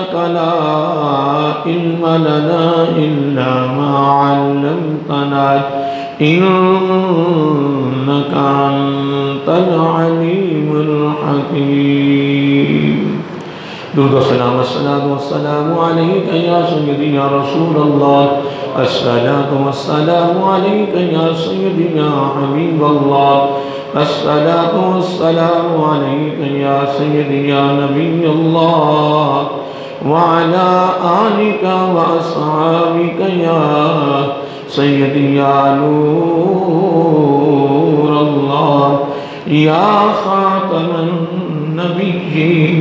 لا علم لنا إلا ما علمتنا إنك أنت العليم الحكيم. درود والسلام والسلام عليك يا سيدي يا رسول الله. الصلاة والسلام عليك يا سيدي يا حبيب الله. الصلاة والسلام عليك يا سيدي يا نبي الله وعلى آلك وأصحابك يا سيدي يا نور الله يا خاتم النبيين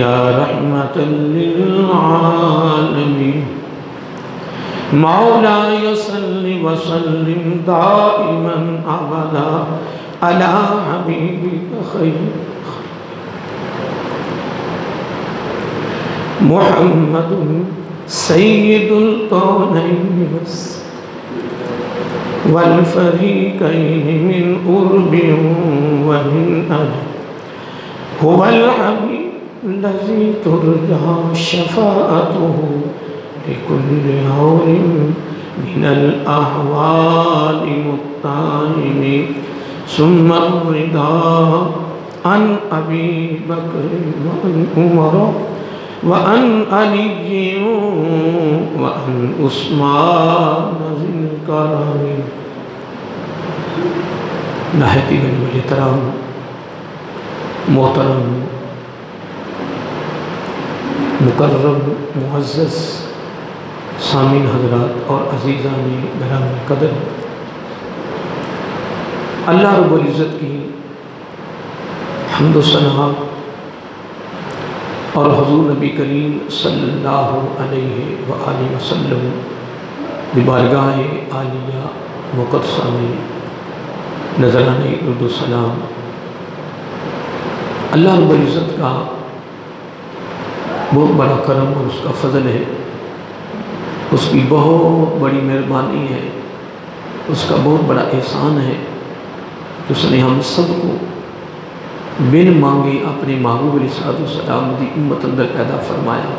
يا رحمة للعالمين. مولاي صل وسلم دائما أبدا على حبيبك خير محمد سيد الكونين والفريقين من قرب ومن أجل. هو الحبيب الذي ترجى شفاعته لكل هول من الأحوال متهم. ثم الرضا عن أبي بكر وعن عمر وعن علي وعن عثمان ذي الكرم. نہایت ہی محترم محترم مکرم معزز سامعین حضرات اور عزیزان گرامی قدر، اللہ رب العزت کی حمد و ثنا اور حضور نبی کریم صلی اللہ علیہ وآلہ وسلم ببارگاہ عالیہ مقدسہ میں نذرانہ درود و سلام اللہ رب العزت کا بہت بڑا کرم اور اس کا فضل ہے، اس کی بہت بڑی مہربانی ہے، اس کا بہت بڑا احسان ہے کہ اس نے ہم سب کو بن مانگے اپنے محبوب علیہ السلام دی امت اندر پیدا فرمایا،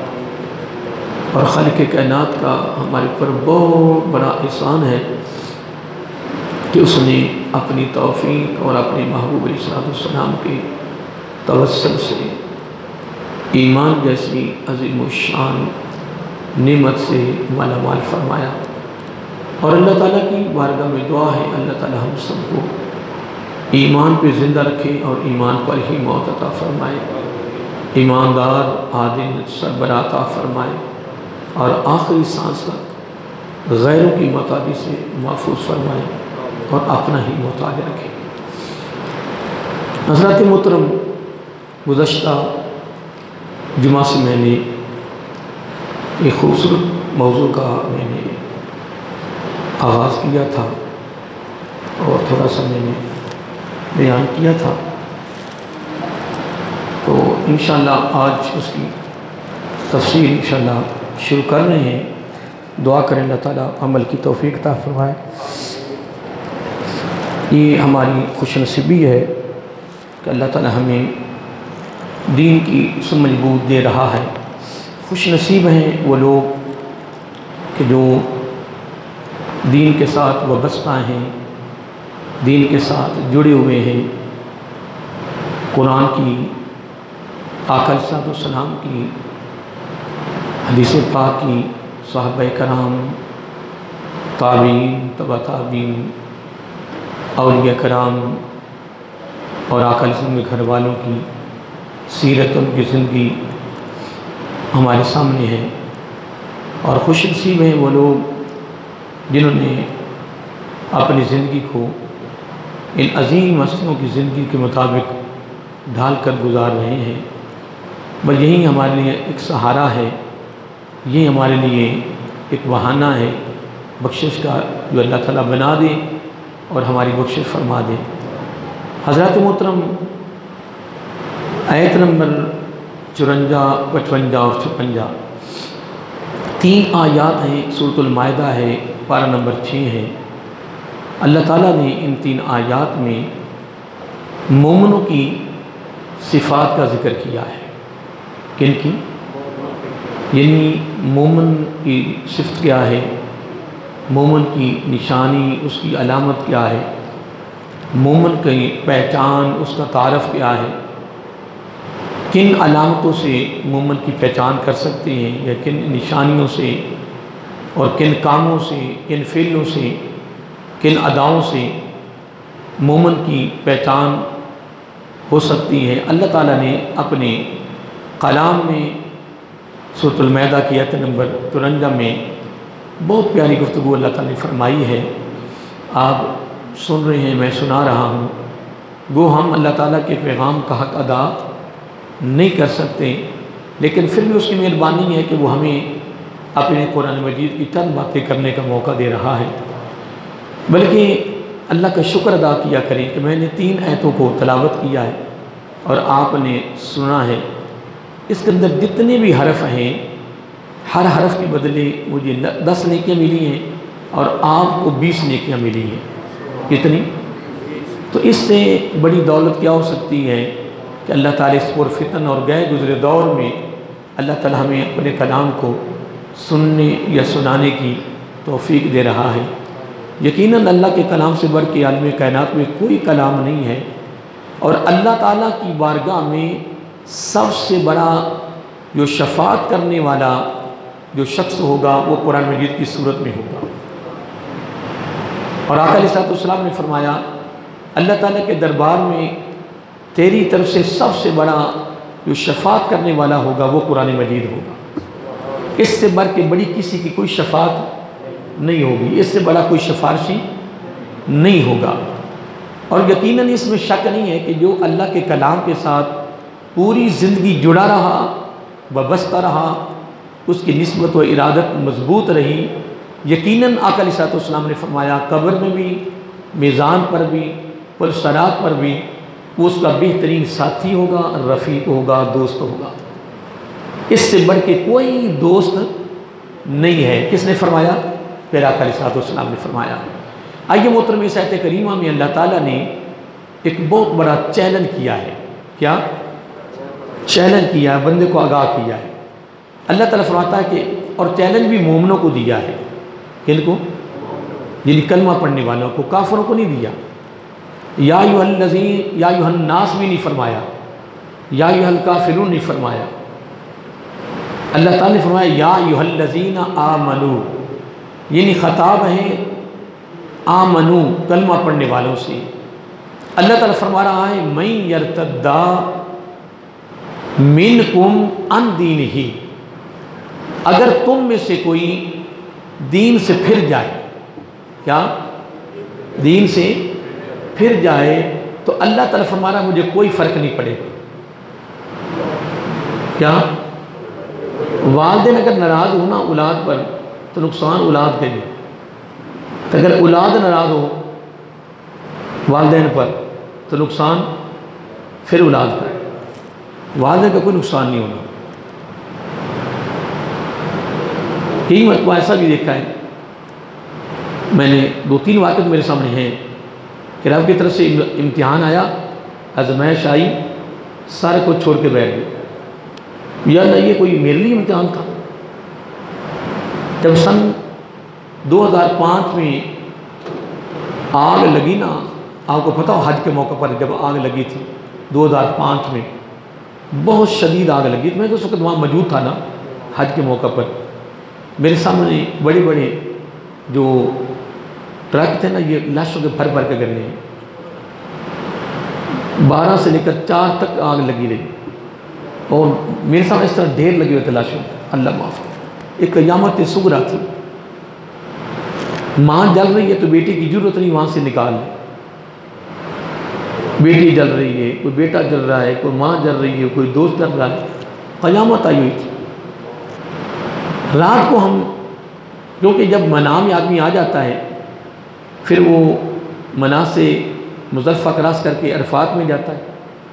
اور خالق کائنات کا ہمارے پر بہت بڑا احسان ہے کہ اس نے اپنی توفیق اور اپنے محبوب علیہ السلام کے توسل سے ایمان جیسی عظیم الشان نعمت سے مالا مال فرمایا. اور اللہ تعالیٰ کی بارگاہ میں دعا ہے اللہ تعالیٰ ہم سب کو ایمان پہ زندہ رکھے اور ایمان پر ہی موت عطا فرمائے، ایماندار عادل سربراہ عطا فرمائے، اور آخری سانس تک غیروں کی محتاجی سے محفوظ فرمائے اور اپنا ہی محتاج رکھے. حضرات محترم، گزشتہ جمعہ سے میں نے ایک خوبصورت موضوع کا میں نے آغاز کیا تھا اور تھوڑا سا میں نے بیان کیا تھا، تو انشاءاللہ آج اس کی تفصیل انشاءاللہ شروع کر رہے ہیں. دعا کریں اللہ تعالیٰ عمل کی توفیق عطا فرمائے. یہ ہماری خوش نصیبی ہے کہ اللہ تعالیٰ ہمیں دین کی سمجھ بوجھ دے رہا ہے. خوش نصیب ہیں وہ لوگ کہ جو دین کے ساتھ وابستہ ہیں، دین کے ساتھ جڑے ہوئے ہیں، قرآن کی، آقا علیہ السلام کی، حدیث پاک کی، صحابہ کرام، تابعین، تبع تابعین، اولیاء کرام اور آقا علیہ السلام کے گھر والوں کی سیرت، ان کی زندگی ہمارے سامنے ہے. اور خوش نصیب ہیں وہ لوگ جنہوں نے اپنی زندگی کو ان عظیم ہستیوں کی زندگی کے مطابق ڈھال کر گزار رہے ہیں. بس یہی ہمارے لیے ایک سہارا ہے، یہ ہمارے لیے ایک بہانہ ہے بخشش کا جو اللہ تعالیٰ بنا دے اور ہماری بخشش فرما دے. حضرات محترم، آیت نمبر 54، 55 اور 56 تین آیات ہیں. سورۃ المائدہ ہے، پارہ نمبر 6 ہے. اللہ تعالیٰ نے ان تین آیات میں مومنوں کی صفات کا ذکر کیا ہے. کن کی؟ یعنی مومن کی صفت کیا ہے، مومن کی نشانی، اس کی علامت کیا ہے، مومن کی پہچان، اس کا تعارف کیا ہے، کن علامتوں سے مومن کی پہچان کر سکتے ہیں، یا کن نشانیوں سے اور کن کاموں سے، کن فعلوں سے، کن اداؤں سے مومن کی پہچان ہو سکتی ہے۔ اللہ تعالیٰ نے اپنے کلام میں سورۃ المائدہ کی آیت نمبر 53 میں بہت پیاری گفتگو اللہ تعالیٰ نے فرمائی ہے۔ آپ سن رہے ہیں، میں سنا رہا ہوں۔ گو ہم اللہ تعالیٰ کے پیغام کا حق ادا نہیں کر سکتے، لیکن پھر بھی اس کی مہربانی ہے کہ وہ ہمیں اپنے قرآن مجید کی چند باتیں کرنے کا موقع دے رہا ہے۔ بلکہ اللہ کا شکر ادا کیا کریں کہ میں نے 3 آیتوں کو تلاوت کیا ہے اور آپ نے سنا ہے۔ اس کے اندر جتنے بھی حرف ہیں، ہر حرف کے بدلے مجھے 10 نیکیاں ملی ہیں اور آپ کو 20 نیکیاں ملی ہیں۔ کتنی؟ تو اس سے بڑی دولت کیا ہو سکتی ہے کہ اللہ تعالیٰ اس پرفتن اور گئے گزرے دور میں اللہ تعالیٰ ہمیں اپنے کلام کو سننے یا سنانے کی توفیق دے رہا ہے۔ یقیناً اللہ کے کلام سے بڑھ کے عالم کائنات میں کوئی کلام نہیں ہے، اور اللہ تعالیٰ کی بارگاہ میں سب سے بڑا جو شفاعت کرنے والا جو شخص ہوگا وہ قرآن مجید کی صورت میں ہوگا۔ اور آقا علیہ الصلوۃ والسلام نے فرمایا اللہ تعالیٰ کے دربار میں تیری طرف سے سب سے بڑا جو شفاعت کرنے والا ہوگا وہ قرآن مجید ہوگا۔ اس سے بڑھ کے بڑی کسی کی کوئی شفاعت نہیں ہوگی، اس سے بڑا کوئی سفارشی نہیں ہوگا۔ اور یقیناً اس میں شک نہیں ہے کہ جو اللہ کے کلام کے ساتھ پوری زندگی جڑا رہا، وابستہ رہا، اس کی نسبت و ارادت مضبوط رہی، یقیناً آقا علیہ الصلوۃ والسلام نے فرمایا قبر میں بھی، میزان پر بھی، پرصراط پر بھی وہ اس کا بہترین ساتھی ہوگا، رفیق ہوگا، دوست ہوگا۔ اس سے بڑھ کے کوئی دوست نہیں ہے۔ کس نے فرمایا؟ پھر آقا علیہ الصلوۃ والسلام نے فرمایا۔ آئیے محترم، اس آیت کریمہ میں اللہ تعالیٰ نے ایک بہت بڑا چیلنج کیا ہے۔ کیا چیلنج کیا ہے؟ بندے کو آگاہ کیا ہے۔ اللہ تعالیٰ فرماتا ہے کہ اور چیلنج بھی مومنوں کو دیا ہے۔ کن کو؟ یعنی کلمہ پڑھنے والوں کو، کافروں کو نہیں دیا۔ یا ایھا الذین، یا ایھا الناس بھی نہیں فرمایا، یا ایھا الکافرون نہیں فرمایا۔ اللہ تعالیٰ نے فرمایا یا ایھا الذین آمنو، یعنی خطاب ہے آمنو کلمہ پڑھنے والوں سے۔ اللہ تعالیٰ فرما رہا ہے من یرتد منکم عن دینہ، اگر تم میں سے کوئی دین سے پھر جائے، کیا دین سے پھر جائے، تو اللہ تعالیٰ فرما رہا ہے مجھے کوئی فرق نہیں پڑے گا۔ کیا والدین اگر ناراض ہونا اولاد پر تو نقصان اولاد کے لیے، تو اگر اولاد ناراض ہو والدین پر تو نقصان پھر اولاد کا ہے، والدین کا کوئی نقصان نہیں ہونا۔ کئی مرتبہ ایسا بھی دیکھا ہے، میں نے 2-3 واقعات میرے سامنے ہیں کہ رب کی طرف سے امتحان آیا، آزمائش آئی، سارے کو چھوڑ کے بیٹھ گئے۔ یا اللہ یہ کوئی میرے لیے امتحان تھا؟ جب سن 2005 میں آگ لگی نا، آپ کو پتہ ہو حج کے موقع پر جب آگ لگی تھی 2005 میں، بہت شدید آگ لگی تھی، میں تو اس وقت وہاں موجود تھا نا حج کے موقع پر۔ میرے سامنے بڑے بڑے جو ٹرک تھے نا، یہ لاشوں کے بھر بھر کے گرنے ہیں، 12 سے لے کر 4 تک آگ لگی رہی، اور میرے سامنے اس طرح ڈھیر لگے ہوئے تھے لاشوں۔ اللہ معاف، ایک قیامت صغریٰ تھی۔ ماں جل رہی ہے تو بیٹی کی ضرورت نہیں وہاں سے نکال لے، بیٹی جل رہی ہے، کوئی بیٹا جل رہا ہے، کوئی ماں جل رہی ہے، کوئی دوست جل رہا ہے، قیامت آئی ہوئی تھی۔ رات کو ہم، کیونکہ جب منام میں آدمی آ جاتا ہے پھر وہ منا سے مزدلفہ کراس کر کے عرفات میں جاتا ہے،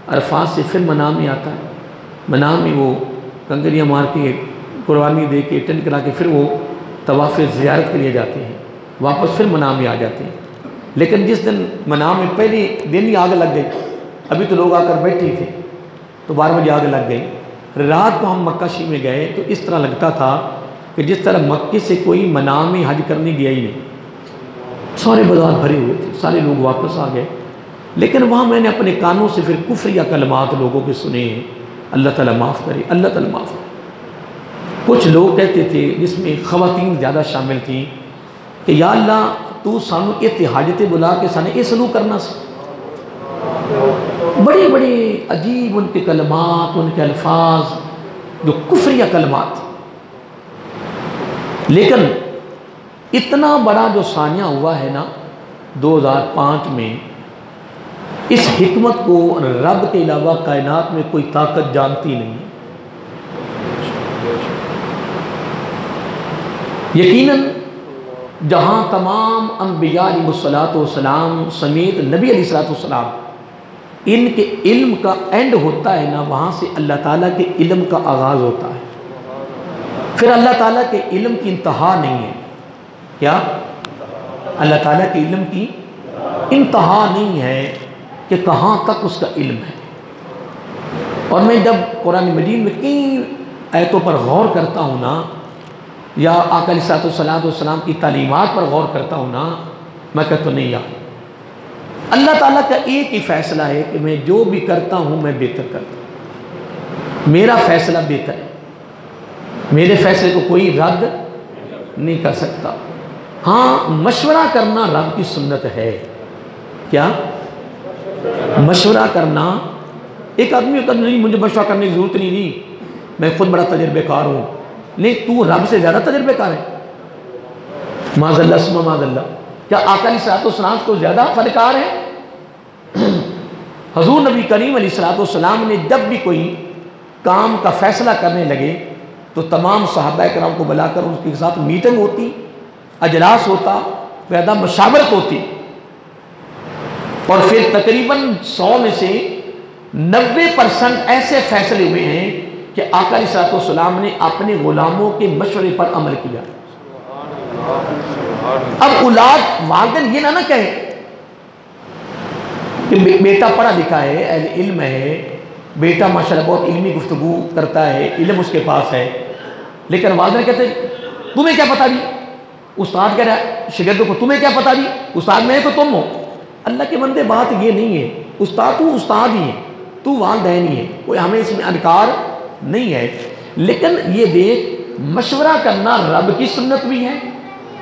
عرفات سے پھر منام میں آتا ہے، منام میں وہ کنکریاں مار کے قربانی دے کے ٹینٹ کرا کے پھر وہ طواف زیارت کے لیے جاتے ہیں، واپس پھر منام میں آ جاتے ہیں۔ لیکن جس دن منام میں پہلی دن ہی آگ لگ گئی، ابھی تو لوگ آ کر بیٹھے تھے تو 12 بجے آگ لگ گئی، رات کو ہم مکہ شریف میں گئے تو اس طرح لگتا تھا کہ جس طرح مکے سے کوئی منام میں حج کرنے گیا ہی نہیں. سارے بازار بھرے ہوئے تھے، سارے لوگ واپس آ گئے. لیکن وہاں میں نے اپنے کانوں سے پھر کفریہ کلمات لوگوں کے سنے ہیں، اللہ تعالیٰ معاف کرے، اللہ تعالیٰ معاف کرے. کچھ لوگ کہتے تھے، جس میں خواتین زیادہ شامل تھیں، کہ یا اللہ تو سانو اتحاجتے بلا کے سانے یہ سلوک کرنا سا. بڑے بڑے عجیب ان کے کلمات، ان کے الفاظ جو کفریہ کلمات. لیکن اتنا بڑا جو سانیہ ہوا ہے نا 2005 میں، اس حکمت کو رب کے علاوہ کائنات میں کوئی طاقت جانتی نہیں. یقیناً جہاں تمام انبیاء علیہ السلام سمیت نبی علیہ السلام ان کے علم کا اینڈ ہوتا ہے نا، وہاں سے اللہ تعالیٰ کے علم کا آغاز ہوتا ہے. پھر اللہ تعالیٰ کے علم کی انتہا نہیں ہے. کیا؟ اللہ تعالیٰ کے علم کی انتہا نہیں ہے کہ کہاں تک اس کا علم ہے. اور میں جب قرآن مجید میں کئی آیتوں پر غور کرتا ہوں نا، یا آقا علیہ السلام کی تعلیمات پر غور کرتا ہوں نا، میں کہتا ہوں نہیں یار، اللہ تعالیٰ کا ایک ہی فیصلہ ہے کہ میں جو بھی کرتا ہوں میں بہتر کرتا ہوں. میرا فیصلہ بہتر ہے، میرے فیصلے کو کوئی رد نہیں کر سکتا. ہاں مشورہ کرنا رب کی سنت ہے. کیا؟ مشورہ کرنا. ایک آدمی ہوتا نہیں مجھے مشورہ کرنے کی ضرورت نہیں دی، میں خود بڑا تجربے کار ہوں. نہیں، تو رب سے زیادہ تجربے کار ہے. معاذ اللہ ثم معاذ اللہ. کیا آقا علیہ السلام کو زیادہ فنکار ہے؟ حضور نبی کریم علیہ السلام نے جب بھی کوئی کام کا فیصلہ کرنے لگے تو تمام صحابہ کرام کو بلا کر ان کے ساتھ میٹنگ ہوتی، اجلاس ہوتا، پیدا مشاورت ہوتی. اور پھر تقریباً 100 میں سے 90% ایسے فیصلے ہوئے ہیں کہ آقا علیہ السلام نے اپنے غلاموں کے مشورے پر عمل کیا. اب اولاد والدین یہ نہ کہے کہ بیٹا پڑھا لکھا ہے، اہل علم ہے، بیٹا ماشاءاللہ بہت علمی گفتگو کرتا ہے، علم اس کے پاس ہے، لیکن والدین کہتے ہیں تمہیں کیا پتا جی. استاد کہہ رہا ہے شاگردوں کو تمہیں کیا پتا جی، استاد میں تو تم ہو. اللہ کے بندے بات یہ نہیں ہے. استاد تو استاد ہی ہے، تو والدین ہی ہے، کوئی ہمیں اس میں انکار نہیں ہے. لیکن یہ دیکھ مشورہ کرنا رب کی سنت بھی ہے،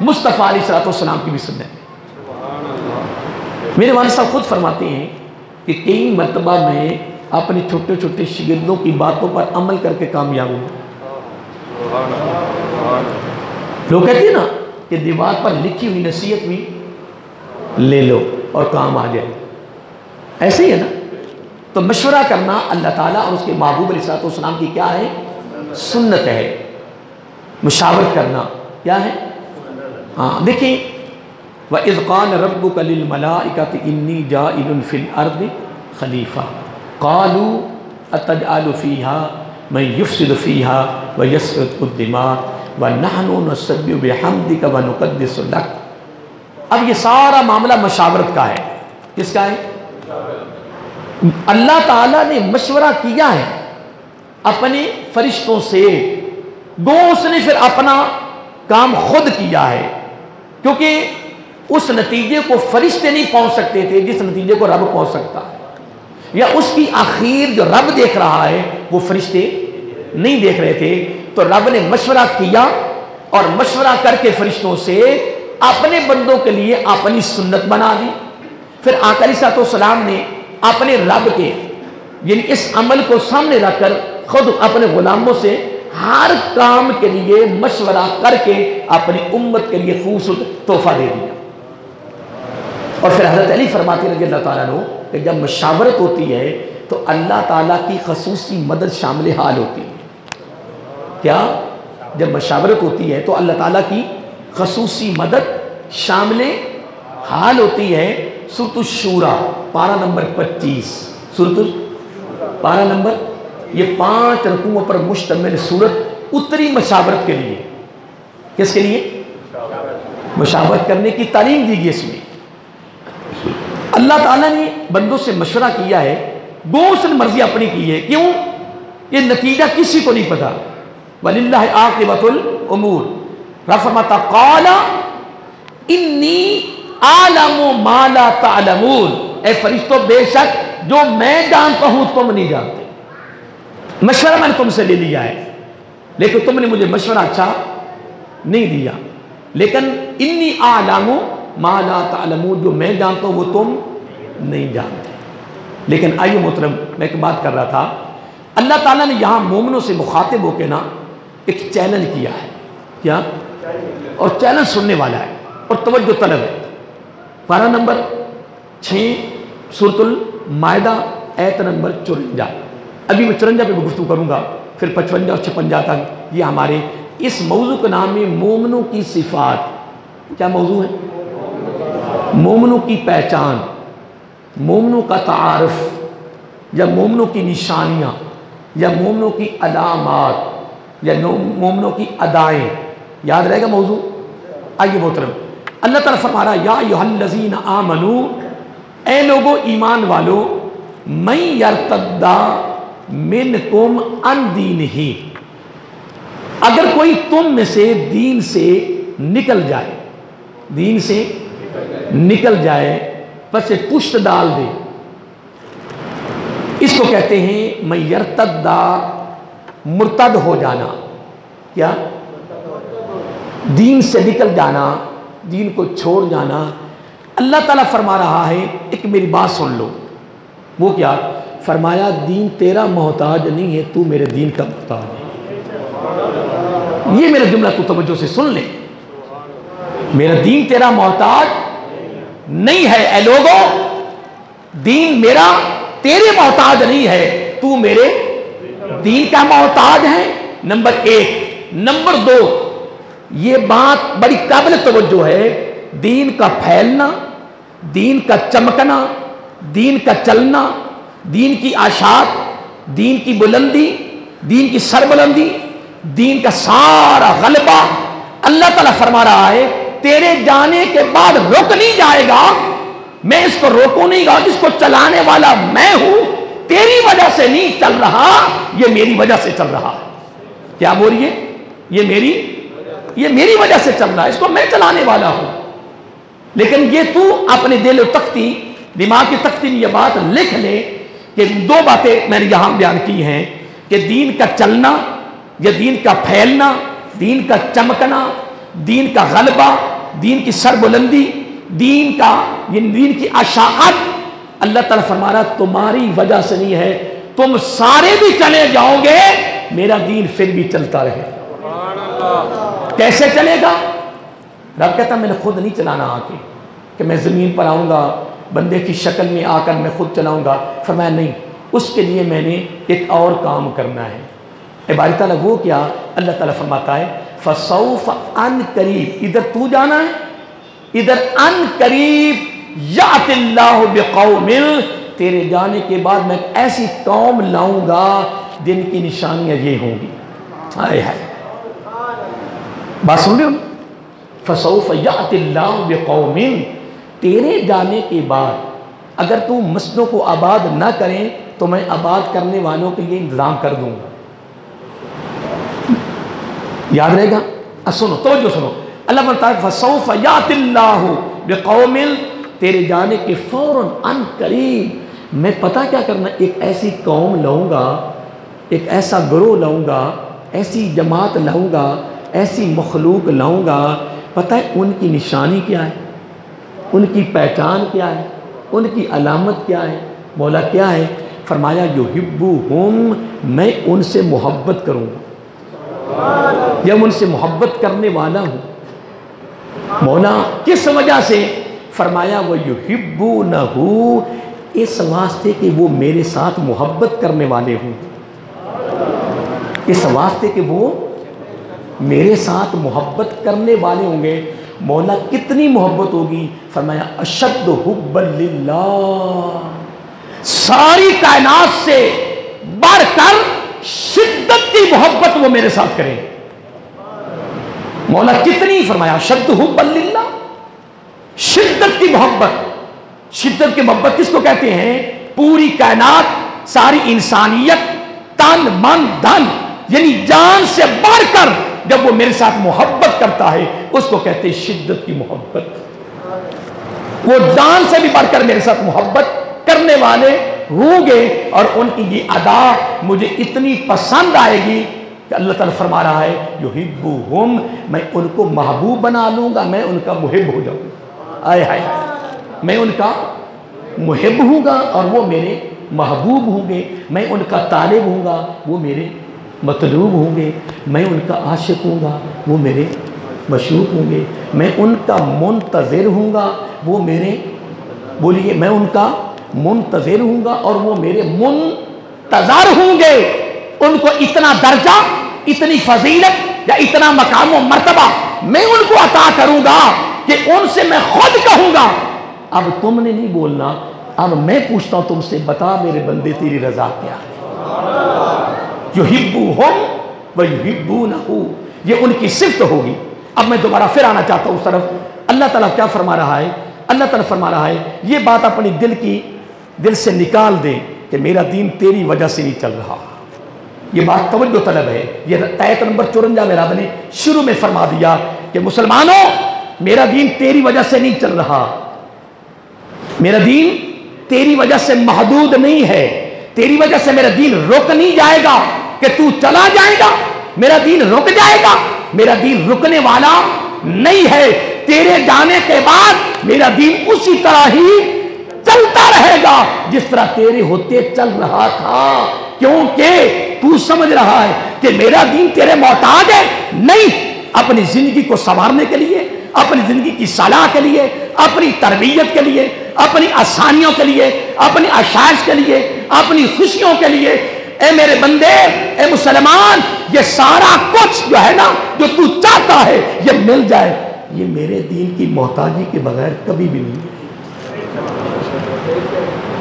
مصطفیٰ علیہ السلام کی بھی سنت ہے. میرے والد صاحب خود فرماتے ہیں کہ کئی مرتبہ میں اپنے چھوٹے چھوٹے شاگردوں کی باتوں پر عمل کر کے کامیاب ہوں. لوگ کہتے ہیں نا کہ دیوار پر لکھی ہوئی نصیحت بھی لے لو اور کام آ جائے. ایسے ہی ہے نا. تو مشورہ کرنا اللہ تعالیٰ اور اس کے محبوب علیہ السلام کی کیا ہے؟ سنت ہے. مشاورت کرنا کیا ہے؟ ہاں دیکھیں وَإِذْ قَالَ رَبُّكَ لِلْمَلَائِكَةِ إِنِّي جَاعِلٌ فِي الْأَرْضِ خَلِيفَةً قَالُوا أَتَجْعَلُ فِيهَا مَن يُفْسِدُ فِيهَا وَيَسْفِكُ الدِّمَاءَ وَنَحْنُ نُسَبِّحُ بِحَمْدِكَ وَنُقَدِّسُ لَكَ. اب یہ سارا معاملہ مشاورت کا ہے. کس کا ہے؟ اللہ تعالیٰ نے مشورہ کیا ہے اپنے فرشتوں سے، گو اس نے پھر اپنا کام خود کیا ہے، کیونکہ اس نتیجے کو فرشتے نہیں پہنچ سکتے تھے جس نتیجے کو رب پہنچ سکتا ہے، یا اس کی آخر جو رب دیکھ رہا ہے وہ فرشتے نہیں دیکھ رہے تھے. تو رب نے مشورہ کیا اور مشورہ کر کے فرشتوں سے اپنے بندوں کے لیے اپنی سنت بنا دی. پھر آقا علیہ السلام نے اپنے رب کے یعنی اس عمل کو سامنے رکھ کر خود اپنے غلاموں سے ہر کام کے لیے مشورہ کر کے اپنی امت کے لیے خوبصورت تحفہ دے دیا. اور پھر حضرت علی فرماتے رضی اللہ تعالیٰ عنہ کہ جب مشاورت ہوتی ہے تو اللہ تعالیٰ کی خصوصی مدد شامل حال ہوتی ہے. کیا؟ جب مشاورت ہوتی ہے تو اللہ تعالیٰ کی خصوصی مدد شامل حال ہوتی ہے. سورۃ الشورى پارہ نمبر 25، سورۃ پارہ نمبر، یہ 5 رکوعوں پر مشتمل سورت اتری مشاورت کے لیے. کس کے لیے؟ مشاورت کرنے کی تعلیم دی گئی. اس میں اللہ تعالیٰ نے بندوں سے مشورہ کیا ہے، گو اس نے مرضی اپنی کی ہے. کیوں؟ یہ نتیجہ کسی کو نہیں پتا. وَلِلَّهِ عَاقِبَةُ الْأُمُورِ. رب فرماتا قَالَ إِنِّي أَعْلَمُ مَا لَا تَعْلَمُونَ. اے فرشتوں بے شک جو میں جانتا ہوں تم نہیں جانتے. مشورہ میں نے تم سے لے لیا ہے لیکن تم نے مجھے مشورہ اچھا نہیں دیا. لیکن انی اعلم ما لا تعلمون، جو میں جانتا ہوں وہ تم نہیں جانتے. لیکن آئیے محترم، میں ایک بات کر رہا تھا، اللہ تعالیٰ نے یہاں مومنوں سے مخاطب ہو کے نا ایک چیلنج کیا ہے. کیا؟ اور چیلنج سننے والا ہے اور توجہ طلب ہے. پارہ نمبر 6 سورۃ المائدہ آیت نمبر 54. ابھی میں 54 پہ گفتگو کروں گا، پھر 55 اور 56 تک. یہ ہمارے اس موضوع کا نام ہے مومنوں کی صفات. کیا موضوع ہے؟ مومنوں کی پہچان، مومنوں کا تعارف، یا مومنوں کی نشانیاں، یا مومنوں کی علامات، یا مومنوں کی ادائیں. یاد رہے گا موضوع؟ آئیے محترم، اللہ تعالیٰ فرما رہا یا ایھا الذین آمنو، اے لوگو ایمان والو، من یرتد منکم عن دینہ، اگر کوئی تم میں سے دین سے نکل جائے، دین سے نکل جائے، پس پشت ڈال دے. اس کو کہتے ہیں من یرتد، مرتد ہو جانا. کیا؟ دین سے نکل جانا، دین کو چھوڑ جانا. اللہ تعالیٰ فرما رہا ہے، ایک میری بات سن لو. وہ کیا فرمایا؟ دین تیرا محتاج نہیں ہے، تو میرے دین کا محتاج ہے. یہ میرا جملہ تو توجہ سے سن لے. میرا دین تیرا محتاج نہیں ہے. اے لوگو، دین میرا تیرے محتاج نہیں ہے، تو میرے دین کا محتاج ہے. نمبر 1. نمبر 2، یہ بات بڑی قابل توجہ ہے. دین کا پھیلنا، دین کا چمکنا، دین کا چلنا، دین کی آشات، دین کی بلندی، دین کی سربلندی، دین کا سارا غلبہ، اللہ تعالیٰ فرما رہا ہے تیرے جانے کے بعد رک نہیں جائے گا. میں اس کو روکوں نہیں گا، جس کو چلانے والا میں ہوں. تیری وجہ سے نہیں چل رہا، یہ میری وجہ سے چل رہا. کیا بول رہی ہے؟ یہ میری وجہ سے چل رہا ہے، اس کو میں چلانے والا ہوں. لیکن یہ تو اپنے دل و تختی، دماغ کی تختی میں یہ بات لکھ لے کہ 2 باتیں میں نے یہاں بیان کی ہیں کہ دین کا چلنا یا دین کا پھیلنا، دین کا چمکنا، دین کا غلبہ، دین کی سربلندی، دین کی اشاعت، اللہ تعالیٰ فرما رہا تمہاری وجہ سے نہیں ہے. تم سارے بھی چلے جاؤ گے، میرا دین پھر بھی چلتا رہے. کیسے چلے گا؟ رب کہتا میں نے خود نہیں چلانا آ کے کہ میں زمین پر آؤں گا، بندے کی شکل میں آ کر میں خود چلاؤں گا. فرمایا نہیں، اس کے لیے میں نے ایک اور کام کرنا ہے. باری تعالیٰ وہ کیا؟ اللہ تعالیٰ فرماتا ہے فَسَوْفَ عَنْ قریب. ادھر تو جانا ہے، ادھر عن قریب یَأْتِ اللَّهُ بِقَوْمٍ، تیرے جانے کے بعد میں ایسی قوم لاؤں گا جن کی نشانیاں یہ ہوں گی. آئے ہائے، بات سن رہے ہو؟ فَسَوْفَ يَأْتِ اللَّهُ بِقَوْمٍ، تیرے جانے کے بعد اگر تو مسجدوں کو آباد نہ کریں تو میں آباد کرنے والوں کے لیے انتظام کر دوں گا. یاد رہے گا؟ سنو، توجہ سنو. اللہ فرماتا ہے فَسَوْفَ يَأْتِ اللَّهُ بِقَوْمٍ، تیرے جانے کے فوراً عن قریب میں پتہ کیا کرنا، ایک ایسی قوم لاؤں گا، ایک ایسا گروہ لاؤں گا، ایسی جماعت لاؤں گا، ایسی مخلوق لاؤں گا. پتہ ہے ان کی نشانی کیا ہے، ان کی پہچان کیا ہے، ان کی علامت کیا ہے؟ مولا کیا ہے؟ فرمایا یحبھہم، میں ان سے محبت کروں گا، یا ان سے محبت کرنے والا ہوں. مولا کس وجہ سے؟ فرمایا وَيُحِبُّونَهُ، اس واسطے کہ وہ میرے ساتھ محبت کرنے والے ہوں. اس واسطے کہ وہ میرے ساتھ محبت کرنے والے ہوں گے. مولا کتنی محبت ہوگی؟ فرمایا اشد حب للہ، ساری کائنات سے بڑھ کر شدت کی محبت وہ میرے ساتھ کریں. مولا کتنی؟ فرمایا اشد حب للہ، شدت کی محبت. شدت کی محبت کس کو کہتے ہیں؟ پوری کائنات، ساری انسانیت، تن من دھن یعنی جان سے بڑھ کر جب وہ میرے ساتھ محبت کرتا ہے اس کو کہتے ہیں شدت کی محبت۔ وہ جان سے بھی بڑھ کر میرے ساتھ محبت کرنے والے ہوں گے اور ان کی یہ ادا مجھے اتنی پسند آئے گی کہ اللہ تعالیٰ فرما رہا ہے یحبہم، میں ان کو محبوب بنا لوں گا، میں ان کا محب ہو جاؤں گا۔ آئے ہائے، میں ان کا محب ہوں گا اور وہ میرے محبوب ہوں گے، میں ان کا طالب ہوں گا، وہ میرے مطلوب ہوں گے، میں ان کا عاشق ہوں گا، وہ میرے مشوق ہوں گے، میں ان کا منتظر ہوں گا، وہ میرے بولیے میں ان کا منتظر ہوں گا اور وہ میرے منتظر ہوں گے۔ ان کو اتنا درجہ، اتنی فضیلت یا اتنا مقام و مرتبہ میں ان کو عطا کروں گا کہ ان سے میں خود کہوں گا اب تم نے نہیں بولنا، اب میں پوچھتا ہوں تم سے، بتا میرے بندے تیری رضا کیا ہے؟ یحبہم ویحبونہ، یہ ان کی صفت ہوگی۔ اب میں دوبارہ پھر آنا چاہتا ہوں اس طرف۔ اللہ تعالیٰ کیا فرما رہا ہے؟ اللہ تعالیٰ فرما رہا ہے یہ بات اپنی دل سے نکال دیں کہ میرا دین تیری وجہ سے نہیں چل رہا۔ یہ بات توجہ طلب ہے۔ یہ آیت نمبر 54 میں رب نے شروع میں فرما دیا کہ مسلمانوں میرا دین تیری وجہ سے نہیں چل رہا، میرا دین تیری وجہ سے محدود نہیں ہے، تیری وجہ سے میرا دین رک نہیں جائے گا کہ تو چلا جائے گا، میرا دین رک جائے گا، میرا دین رکنے والا نہیں ہے، تیرے جانے کے بعد میرا دین اسی طرح ہی چلتا رہے گا جس طرح تیرے ہوتے چل رہا تھا، کیونکہ تو سمجھ رہا ہے کہ میرا دین تیرے محتاج ہے۔ نہیں، اپنی زندگی کو سنوارنے کے لیے، اپنی زندگی کی صلاح کے لیے، اپنی تربیت کے لیے، اپنی آسانیوں کے لیے، اپنی آشائش کے لیے، اپنی خوشیوں کے لیے، اے میرے بندے، اے مسلمان، یہ سارا کچھ جو ہے نا جو تو چاہتا ہے یہ مل جائے، یہ میرے دین کی محتاجی کے بغیر کبھی بھی نہیں ہے۔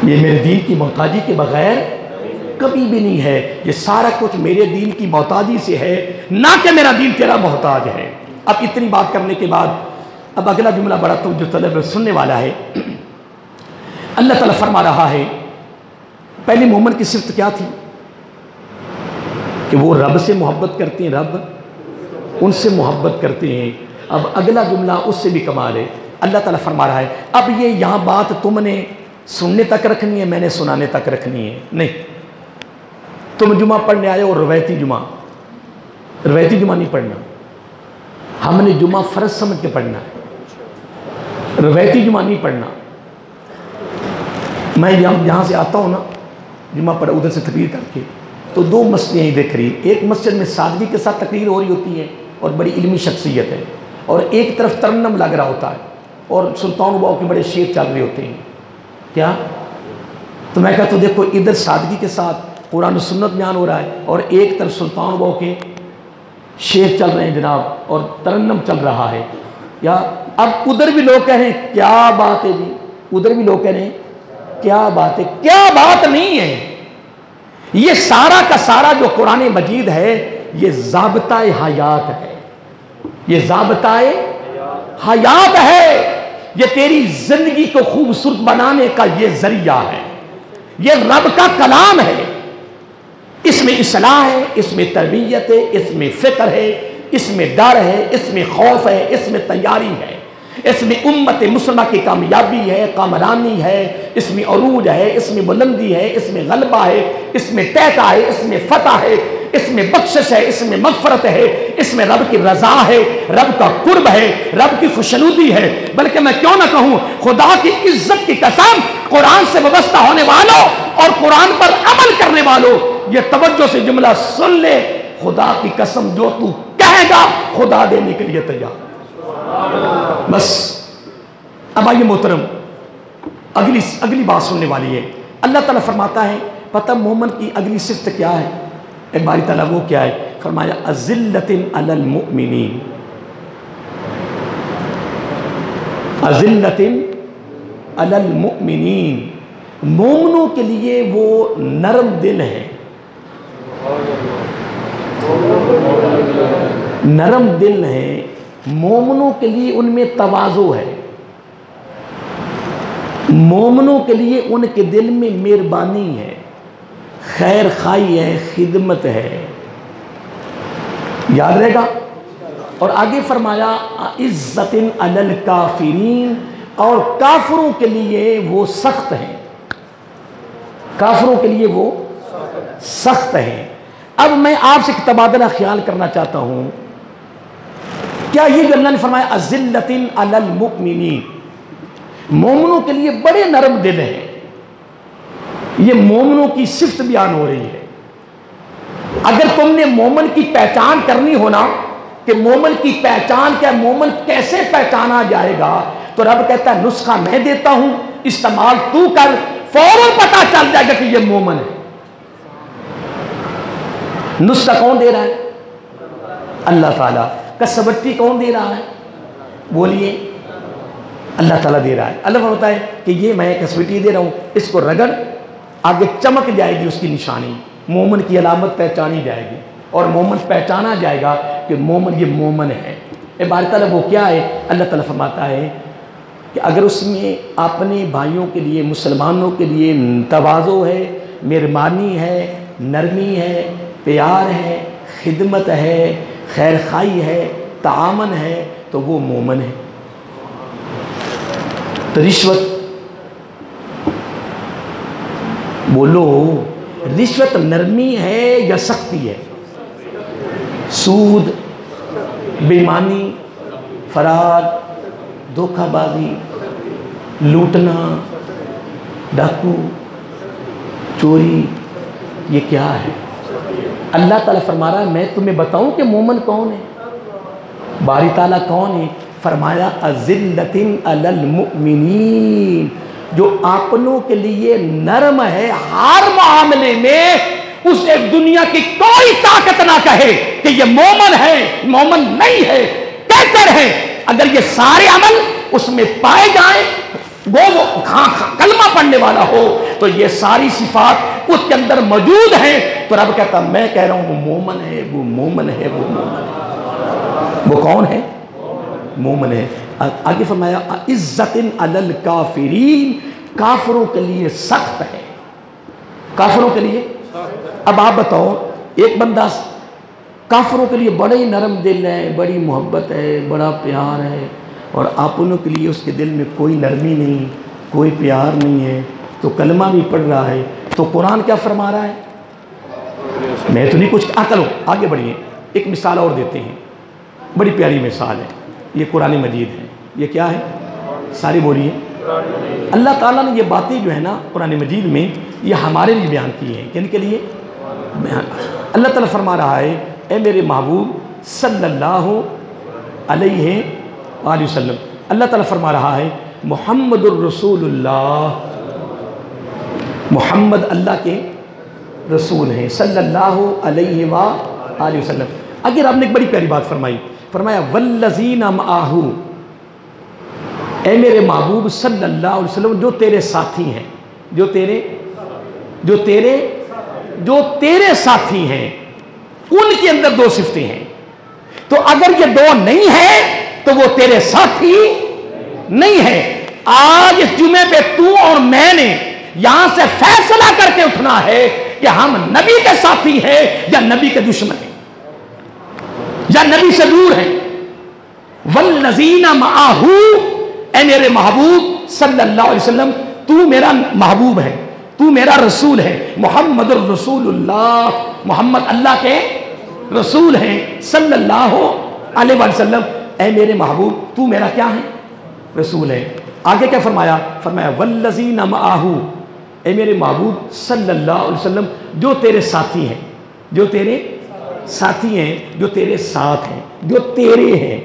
یہ میرے دین کی محتاجی کے بغیر کبھی بھی نہیں ہے، یہ سارا کچھ میرے دین کی محتاجی سے ہے، نہ کہ میرا دین تیرا محتاج ہے۔ اب اتنی بات کرنے کے بعد اب اگلا جملہ بڑا توجہ طلب سننے والا ہے۔ اللہ تعالیٰ فرما رہا ہے پہلے مومن کی صفت کیا تھی کہ وہ رب سے محبت کرتے ہیں، رب ان سے محبت کرتے ہیں۔ اب اگلا جملہ اس سے بھی کمال ہے۔ اللہ تعالیٰ فرما رہا ہے اب یہ یہاں بات تم نے سننے تک رکھنی ہے، میں نے سنانے تک رکھنی ہے نہیں۔ تم جمعہ پڑھنے آئے اور روایتی جمعہ نہیں پڑھنا، ہم نے جمعہ فرض سمجھ کے پڑھنا ہے، روایتی جمعہ نہیں پڑھنا۔ میں یہاں سے آتا ہوں نا جمعہ پڑھ ادھر سے تقریر کر کے تو دو مسجدیں ہی دیکھ رہی، ایک مسجد میں سادگی کے ساتھ تقریر ہو رہی ہوتی ہے اور بڑی علمی شخصیت ہے، اور ایک طرف ترنم لگ رہا ہوتا ہے اور سلطان باؤ کے بڑے شعر چل رہے ہوتے ہیں۔ کیا؟ تو میں کہتا ہوں دیکھو ادھر سادگی کے ساتھ قرآن و سنت بیان ہو رہا ہے اور ایک طرف سلطان باؤ کے شعر چل رہے ہیں جناب اور ترنم چل رہا ہے۔ یا اب ادھر بھی لوگ کہہ رہے ہیں کیا بات ہے جی، ادھر بھی لوگ کہہ رہے ہیں کیا بات ہے، کیا بات نہیں ہے۔ یہ سارا کا سارا جو قرآن مجید ہے یہ ضابطہ حیات ہے، یہ ضابطہ حیات ہے، یہ تیری زندگی کو خوبصورت بنانے کا یہ ذریعہ ہے، یہ رب کا کلام ہے۔ اس میں اصلاح ہے، اس میں تربیت ہے، اس میں فکر ہے، اس میں ڈر ہے، اس میں خوف ہے، اس میں تیاری ہے، اس میں امت مسلمہ کی کامیابی ہے، کامرانی ہے، اس میں عروج ہے، اس میں بلندی ہے، اس میں غلبہ ہے، اس میں ٹیٹا ہے، اس میں فتح ہے، اس میں بخشش ہے، اس میں مغفرت ہے، اس میں رب کی رضا ہے، رب کا قرب ہے، رب کی خوشنودی ہے۔ بلکہ میں کیوں نہ کہوں خدا کی عزت کی قسم، قرآن سے وابستہ ہونے والوں اور قرآن پر عمل کرنے والوں یہ توجہ سے جملہ سن لے، خدا کی قسم جو تو کہے گا خدا دینے کے لیے تیار۔ بس اب آئیے محترم اگلی بات سننے والی ہے۔ اللہ تعالیٰ فرماتا ہے پتہ مومن کی اگلی صفت کیا ہے؟ ایک باری تعالیٰ وہ کیا ہے؟ فرمایا اذلۃ علی المؤمنین، اذلۃ علی المؤمنین، مومنوں کے لیے وہ نرم دل ہے، نرم دل ہے، مومنوں کے لیے ان میں تواضع ہے، مومنوں کے لیے ان کے دل میں مہربانی ہے، خیر خائی ہے، خدمت ہے. یاد رہے گا. اور آگے فرمایا عزت علی الکافرین، اور کافروں کے لیے وہ سخت ہیں، کافروں کے لیے وہ سخت ہیں. اب میں آپ سے تبادلہ خیال کرنا چاہتا ہوں، کیا یہ جو اللہ نے فرمایا اذلۃ علی المؤمنین، مومنوں کے لیے بڑے نرم دل ہیں، یہ مومنوں کی صفت بیان ہو رہی ہے. اگر تم نے مومن کی پہچان کرنی ہونا کہ مومن کی پہچان کیا، مومن کیسے پہچانا جائے گا، تو رب کہتا ہے نسخہ میں دیتا ہوں، استعمال تو کر، فوراً پتہ چل جائے گا کہ یہ مومن ہے. نسخہ کون دے رہا ہے؟ اللہ تعالیٰ. کسبٹی کون دے رہا ہے؟ بولیے. اللہ تعالیٰ دے رہا ہے. اللہ فرماتا ہے کہ یہ میں کسبٹی دے رہا ہوں، اس کو رگڑ، آگے چمک جائے گی اس کی نشانی، مومن کی علامت پہچانی جائے گی، اور مومن پہچانا جائے گا کہ مومن، یہ مومن ہے. باری تعالیٰ وہ کیا ہے؟ اللہ تعالیٰ فرماتا ہے کہ اگر اس میں اپنے بھائیوں کے لیے، مسلمانوں کے لیے تواضع ہے، مہربانی ہے، نرمی ہے، پیار ہے، خدمت ہے، خیر خائی ہے، تعاون ہے، تو وہ مومن ہے. تو رشوت، بولو، رشوت نرمی ہے یا سختی ہے؟ سود، بےایمانی، فرار، دھوکہ بازی، لوٹنا، ڈاکو، چوری، یہ کیا ہے؟ اللہ تعالیٰ فرما رہا ہے میں تمہیں بتاؤں کہ مومن کون ہے. باری تعالیٰ کون ہے؟ فرمایا اذلۃ علی المؤمنین، جو اپنوں کے لیے نرم ہے ہر معاملے میں. اسے دنیا کی کوئی طاقت نہ کہے کہ یہ مومن ہے، مومن نہیں ہے، کیفر ہے. اگر یہ سارے عمل اس میں پائے جائیں، وہ کلمہ پڑھنے والا ہو، تو یہ ساری صفات اس کے اندر موجود ہیں، تو رب کہتا میں کہہ رہا ہوں وہ مومن ہے، وہ مومن ہے، وہ مومن ہے. وہ کون ہے؟ مومن ہے. آگے فرمایا عزت علی الکافرین، کافروں کے لیے سخت ہے، کافروں کے لیے. اب آپ بتاؤ، ایک بندہ کافروں کے لیے بڑے نرم دل ہے، بڑی محبت ہے، بڑا پیار ہے، اور اپنوں کے لیے اس کے دل میں کوئی نرمی نہیں، کوئی پیار نہیں ہے، تو کلمہ بھی پڑھ رہا ہے، تو قرآن کیا فرما رہا ہے؟ میں تو نہیں کچھ چلو آگے بڑھیے. ایک مثال اور دیتے ہیں، بڑی پیاری مثال ہے، یہ قرآن مجید ہے. یہ کیا ہے؟ ساری بولیے. اللہ تعالیٰ نے یہ باتیں جو ہے نا قرآن مجید میں، یہ ہمارے لیے بیان کی ہیں. کن کے لیے؟ اللہ تعالیٰ فرما رہا ہے اے میرے محبوب صلی اللہ علیہ وآلہ وسلم. اللہ تعالیٰ فرما رہا ہے محمد الرسول اللہ، محمد اللہ کے رسول ہیں صلی اللہ علیہ وآلہ وسلم. اگر آپ نے ایک بڑی پیاری بات فرمائی، فرمایا والذین معہ، اے میرے محبوب صلی اللہ علیہ وسلم جو تیرے ساتھی ہیں، جو تیرے ساتھی ہیں، ان کے اندر دو صفتیں ہیں. تو اگر یہ دو نہیں ہیں تو وہ تیرے ساتھی نہیں ہے. آج اس جمعے پہ تو اور میں نے یہاں سے فیصلہ کر کے اٹھنا ہے کہ ہم نبی کے ساتھی ہیں یا نبی کے دشمن ہیں، یا نبی سے دور ہیں. والذین معہ، اے میرے محبوب صلی اللہ علیہ وسلم، تو میرا محبوب ہے، تو میرا رسول ہے. محمد الرسول اللہ، محمد اللہ کے رسول ہیں صلی اللہ علیہ وسلم. اے میرے محبوب تو میرا کیا ہے؟ رسول ہے. آگے کیا فرمایا؟ فرمایا والذین معہ، اے میرے محبوب صلی اللہ علیہ وسلم جو تیرے ساتھی ہیں، جو تیرے ساتھی ہیں، جو تیرے ساتھ ہیں، جو تیرے ہیں.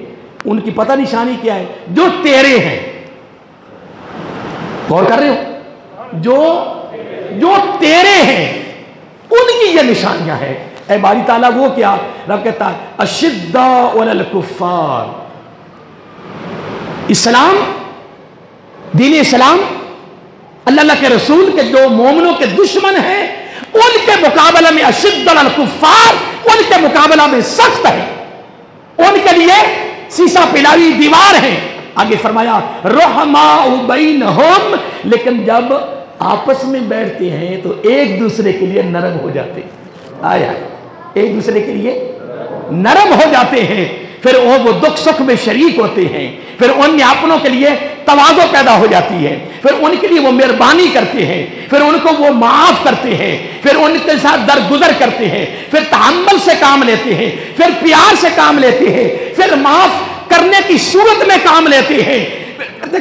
ان کی پتہ نشانی کیا ہے؟ جو تیرے ہیں. غور کر رہے ہو؟ جو تیرے ہیں ان کی یہ نشانیاں ہیں. اے باری تعالیٰ وہ کیا؟ رب کہتا ہے اشداء علی الکفار. اسلام، دین اسلام، اللہ کے رسول کے جو مومنوں کے دشمن ہیں، ان کے مقابلہ میں اشد علی الکفار، ان کے مقابلہ میں سخت ہے، ان کے لیے سیسا پلاوی دیوار ہے. آگے فرمایا رحماء بینہم، لیکن جب آپس میں بیٹھتے ہیں تو ایک دوسرے کے لیے نرم ہو جاتے ہیں، آئے آئے ایک دوسرے کے لیے نرم ہو جاتے ہیں، پھر وہ دکھ سکھ میں شریک ہوتے ہیں، پھر ان میں اپنوں کے لیے تواضع پیدا ہو جاتی ہے، پھر ان کے لیے وہ مہربانی کرتے ہیں، پھر ان کو وہ معاف کرتے ہیں، پھر ان کے ساتھ درگزر کرتے ہیں، پھر تحمل سے کام لیتے ہیں، پھر پیار سے کام لیتے ہیں، پھر معاف کرنے کی صورت میں کام لیتے ہیں۔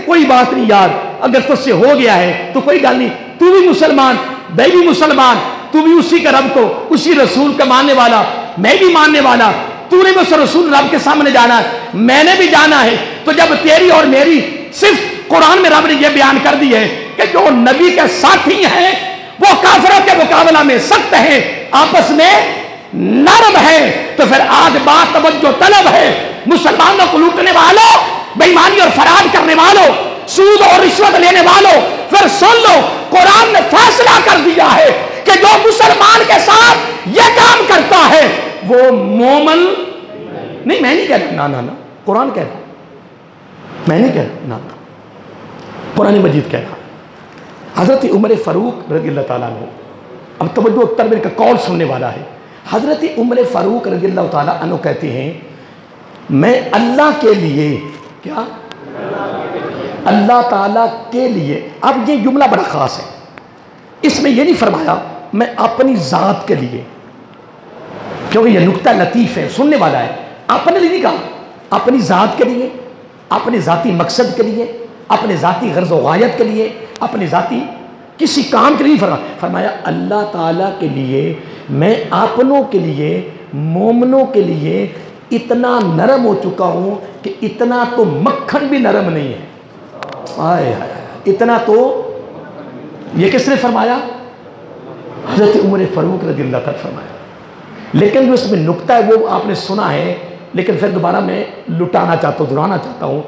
کوئی بات نہیں یار، اگر تجھ سے ہو گیا ہے تو کوئی گل نہیں، تو بھی مسلمان میں بھی مسلمان، تو بھی اسی کا رب کو اسی رسول کا ماننے والا میں بھی ماننے والا، تو نے بھی اس رسول رب کے سامنے جانا ہے میں نے بھی جانا ہے۔ تو جب تیری اور میری صرف قرآن میں رب نے یہ بیان کر دی ہے کہ جو نبی کے ساتھی ہیں وہ کافروں کے مقابلہ میں سخت ہیں، آپس میں نرم ہے، تو پھر آج بات توجہ طلب ہے، مسلمانوں کو لوٹنے والوں، بے ایمانی اور فراد کرنے والوں، سود اور رشوت لینے والوں، پھر سن لو قرآن نے فیصلہ کر دیا ہے کہ جو مسلمان کے ساتھ یہ کام کرتا ہے وہ مومن نہیں، میں نہیں کہہ رہا، نا قرآن کہہ رہا، میں نہیں کہہ رہا، نا قرآن مجید کہہ رہا۔ حضرت عمر فاروق رضی اللہ تعالیٰ عنہ، اب توجہ اکتر میرے کا قول سننے والا ہے، حضرت عمر فاروق رضی اللہ تعالیٰ عنہ کہتے ہیں میں اللہ کے لیے، کیا اللہ تعالیٰ کے لیے، اب یہ جملہ بڑا خاص ہے، اس میں یہ نہیں فرمایا میں اپنی ذات کے لیے، کیونکہ یہ نکتہ لطیف ہے سننے والا ہے، اپنے لیے نہیں کہا، اپنی ذات کے لیے، اپنے ذاتی مقصد کے لیے، اپنے ذاتی غرض و غایت کے لیے، اپنے ذاتی کسی کام کے لیے فرمایا اللہ تعالیٰ کے لیے میں اپنوں کے لیے مومنوں کے لیے اتنا نرم ہو چکا ہوں کہ اتنا تو مکھن بھی نرم نہیں ہے، آئے اتنا تو، یہ کس نے فرمایا؟ حضرت عمر فاروق رضی اللہ تعالیٰ فرمایا۔ لیکن جو اس میں نکتہ ہے وہ آپ نے سنا ہے، لیکن پھر دوبارہ میں لٹانا چاہتا ہوں، دہرانا چاہتا ہوں۔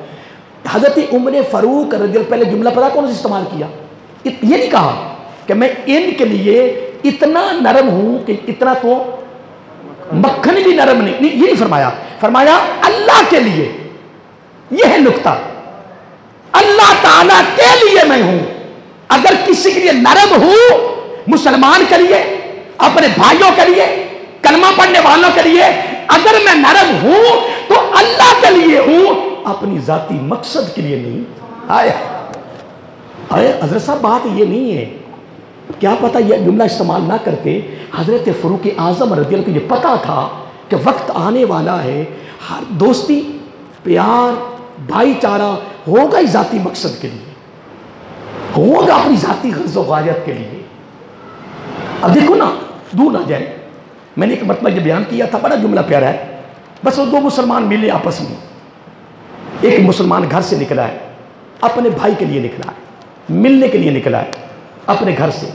حضرت عمر فاروق رضی اللہ، پہلے جملہ پتہ کون سے استعمال کیا؟ یہ نہیں کہا کہ میں ان کے لیے اتنا نرم ہوں کہ اتنا تو مکھن بھی نرم نہیں، یہ نہیں فرمایا، فرمایا اللہ کے لیے، یہ ہے نکتہ، اللہ تعالیٰ کے لیے میں ہوں۔ اگر کسی کے لیے نرم ہوں، مسلمان کے لیے، اپنے بھائیوں کے لیے، کلمہ پڑھنے والوں کے لیے اگر میں نرم ہوں تو اللہ کے لیے ہوں، اپنی ذاتی مقصد کے لیے نہیں۔ آئے حضرت صاحب بات یہ نہیں ہے، کیا پتہ یہ جملہ استعمال نہ کرتے حضرت فاروق اعظم رضی اللہ کو یہ پتہ تھا کہ وقت آنے والا ہے، ہر دوستی پیار بھائی چارہ ہوگا ہی ذاتی مقصد کے لیے، ہوگا اپنی ذاتی غرض و غایت کے لیے۔ اب دیکھو نا، دور نہ جائے، میں نے ایک مرتبہ یہ بیان کیا تھا، بڑا جملہ پیارا ہے، بس وہ دو مسلمان ملے آپس میں، ایک مسلمان گھر سے نکلا ہے، اپنے بھائی کے لیے نکلا ہے، ملنے کے لیے نکلا ہے اپنے گھر سے،